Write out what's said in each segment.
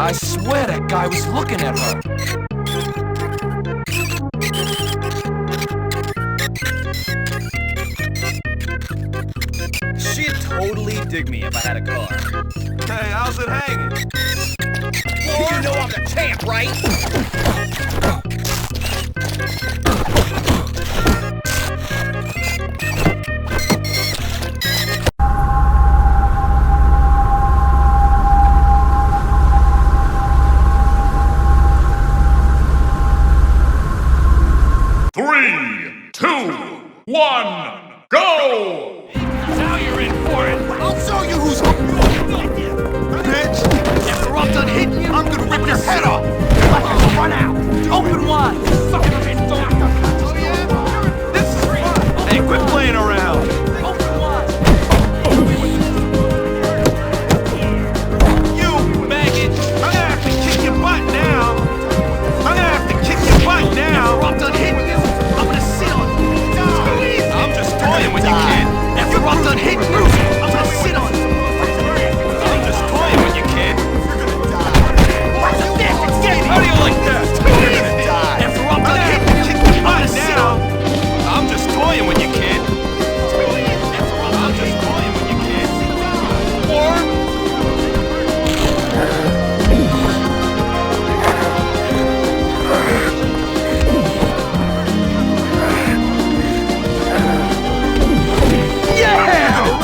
I swear that guy was looking at her. She'd totally dig me if I had a car. Hey, how's it hanging? You know I'm the champ, right? Three, two, one, go! Now you're in for it. I'll show you who's bitch! After I'm done hitting you, I'm gonna rip your head off! let him run out. Open wide. This is Hey, quit playing around! Open wide. You maggot! I'm gonna have to kick your butt now! I'm gonna have to kick your butt now! After I'm done hitting you, I'm gonna sit on you. I'm just toying with you, kid! After I'm done hitting you, I'm gonna sit on you. I'm just toying with you, kid! How do you like that? You're gonna die! After I'm done hitting you, Kick your I'm butt gonna sit now! on you. I'm just toying with you, kid! I'm just toying with you, kid! Warm?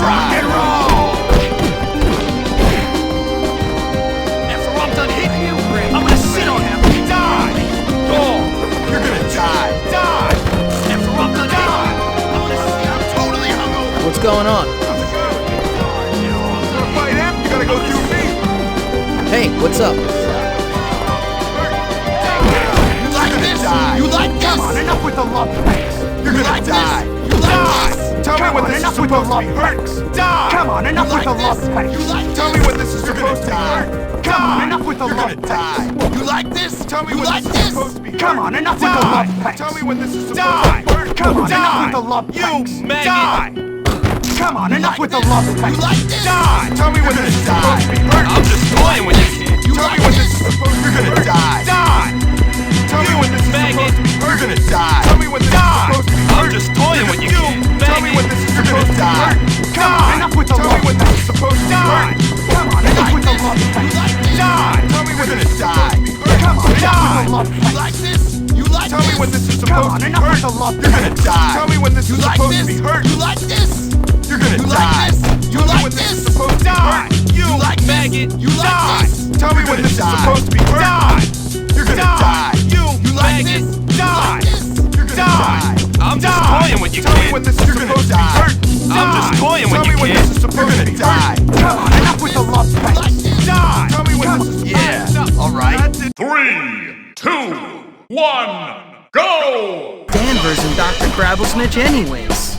Rock and roll! After I'm done hitting you, I'm gonna sit on you. Die! Oh, you're gonna die! Die! After I'm done hitting you, I'm gonna sit on you. Totally hungover! What's going on? You wanna fight him? You gotta go through me! Hey, what's up? You like this? You like this? Come on, enough with the love pranks! You're gonna die! You like this? Tell me when this is supposed to be hurt! Die! Come on, enough with the love pranks! Tell me when this is supposed to be hurt! Come on, enough with the love pranks! You like this? Tell me when this is supposed to be hurt! Come on, enough with the love pranks! Tell me when this is supposed to be hurt! Come on, enough with the love pranks! You maggot! Come on, enough with the love pranks! You like this? Die! Tell me when this is supposed to be hurt! I'm just toying with you, kid! Tell me when this is supposed to be hurt! You're gonna die! Die! Tell me when this is supposed to be hurt! You're gonna die! Tell me when this is supposed to be hurt! I'm just toying with you, kid! Tell me when this is supposed to be hurt! Come on, enough with the love pranks! Tell me when this is supposed to be hurt! Come on, enough with the love pranks! Die! Tell me when this is die! Come on, enough with the love pranks! You like this? You like this? Tell me when this is supposed to be hurt! You're gonna die! Tell me when this is supposed to be hurt! You like this? You're gonna die! You like this? Supposed to die! You like maggot! You like this? Tell me when this is supposed to be hurt! Die! You're gonna die! You like this? Die! You're gonna die! I'm just toying with you, kid! Tell me when this is supposed to be hurt! I'm just toying with you, kid! Tell me when this is supposed to be hurt! Come on, enough with the love pranks! Die! Tell me when this is supposed to be hurt! Alright! 3, 2, 1, go! Danvers and Dr. Grabblesnitch anyways.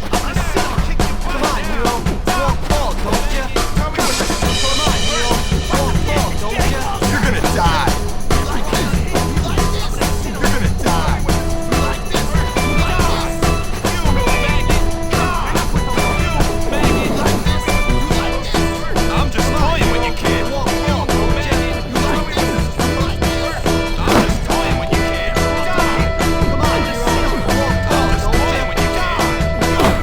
You're gonna die! You're gonna die! I'm just toying with you, kid! I'm just toying with you, kid! I'm just toying with you, kid!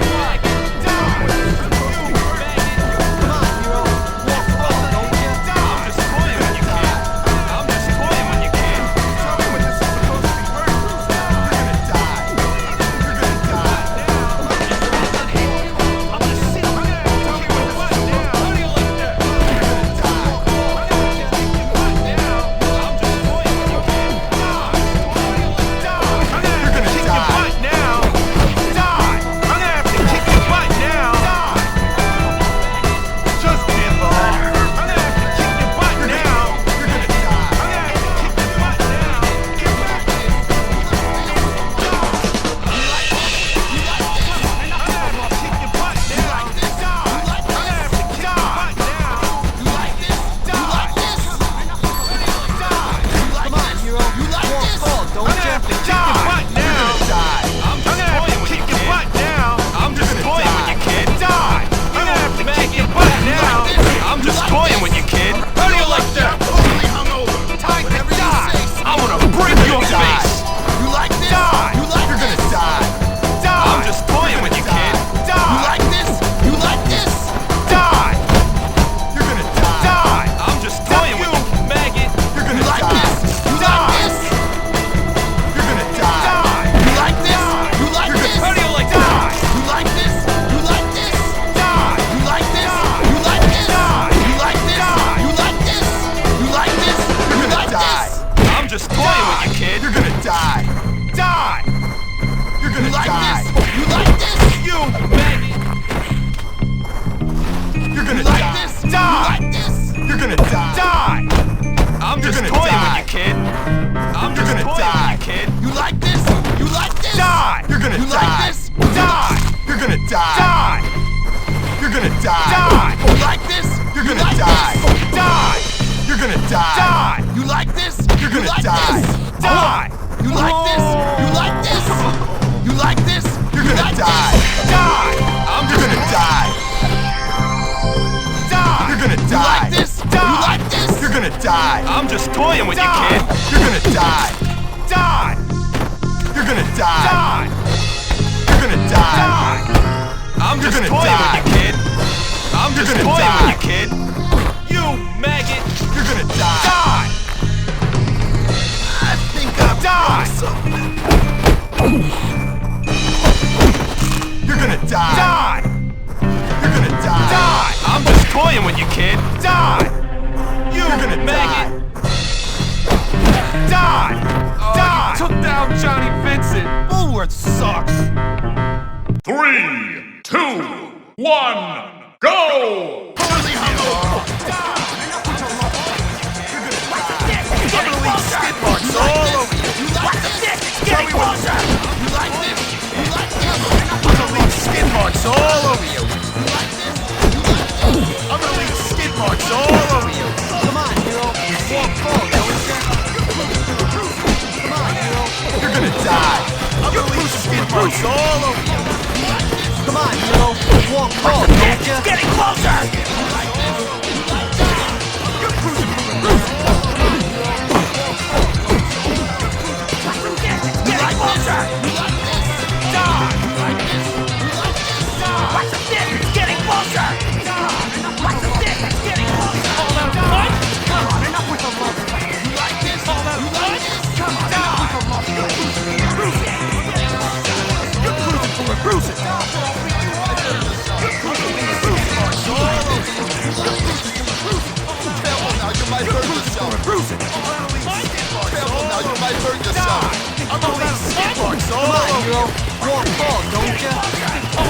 die. You like this? You maggot. You're gonna die. Die. You're gonna die. I'm just toying with you, kid. I'm just toying with you, kid. You like this? You like this? Die. You're gonna die. Like this? Die. You're gonna die. Die. You're gonna die. Die. You like this? You're gonna die. Die. You're gonna die. Die. You like this? You're gonna die. Die. You like this? You like this? You like this? You're gonna die. Die. You're gonna die. Die. You're gonna die. You like this? You like this? You're gonna die. I'm just toying with you, kid. You're gonna die. Die. You're gonna die. Die. You're gonna die. I'm just toying with you, kid. I'm just toying with you, kid. You maggot. You're gonna die. Die. I think I've die. You're gonna die. Die. You're gonna die. Die. I'm just toying with you, kid. Die. You're gonna maggot. Die. Die. Took down Johnny Vincent. Bullworth sucks. 3, 2, 1, go! Holy humble. I'm gonna leave skid marks all over you. You like this? Tell me what you got. You like this? You like this? I'm gonna leave skid marks all over you. You like this? You like this? I'm gonna leave skid marks all over you. Come on, hero. Walk forward, come on, hero. You're gonna die. I'm gonna leave skid marks all over you. Come on, hero. Walk forward, don't ya? Getting closer. You like this? You like this? You're cruising from the roof. Getting closer. You like this? Die. You like this? You like this? Die. Watch the stick. It's getting closer. Watch the stick. It's getting closer. All out of fight. Come on, enough with the love. You like this? All out You of like fight. this? Come on, enough with the love. You're cruising from the roof. You're cruising from the roof. You're cruising from the roof. Careful now, you might hurt yourself. Careful now, you might hurt yourself. I'm gonna leave skid marks all over you. Walk ball, don't ya?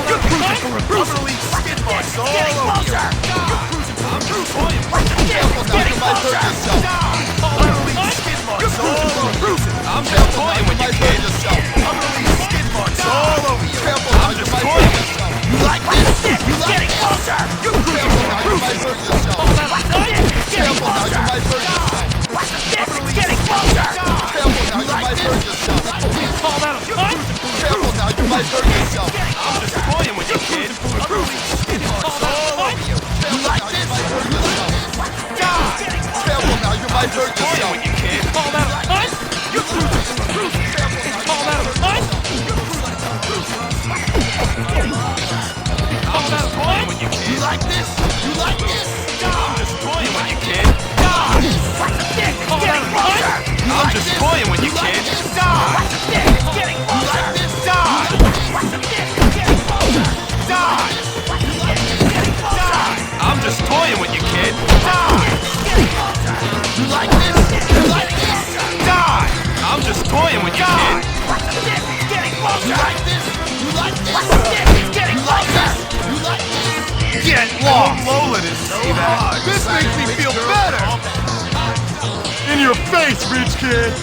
You're cruising from the roof. I'm gonna leave skid marks all over you. You're cruising from the roof. Careful now, you might hurt yourself. I'm gonna leave skid marks all over you. I'm just toying with you, kid. I'm gonna leave skid marks all over you. Careful now, I'm you just might toying hurt with yourself. You like this? You like Getting this? closer. You're cruising from the roof. You might hurt yourself. Watch the stick. It's getting Careful now, you closer. might hurt yourself. Watch the stick. It's getting closer. Careful now, you might hurt yourself. All out of fight. Careful now, you might hurt yourself. I'm just toying with you, kid. I'm gonna leave skid marks all over you. You like this? You like this? Die. Careful now, you might hurt Toying yourself. with you, kid. All out of fight. You're cruising from the roof. Careful now, All out of fight. I'm just toying with you, you kid. like this? You like this? I'm just toying with you, kid. Watch the stick. It's getting closer. I'm just toying with you, kid. Watch the stick. It's getting You closer. like this? Watch the stick. It's getting closer. Die. Watch the stick. It's getting closer. I'm just toying with you, kid. It's getting closer. You like this? You like this? Die. I'm just toying with you, kid. Watch the stick. It's getting You closer. like this? You like this? Watch the stick. It's getting You like closer. this? You like this? Get lost. Lola didn't see that. This makes me feel better. In your face, rich kid.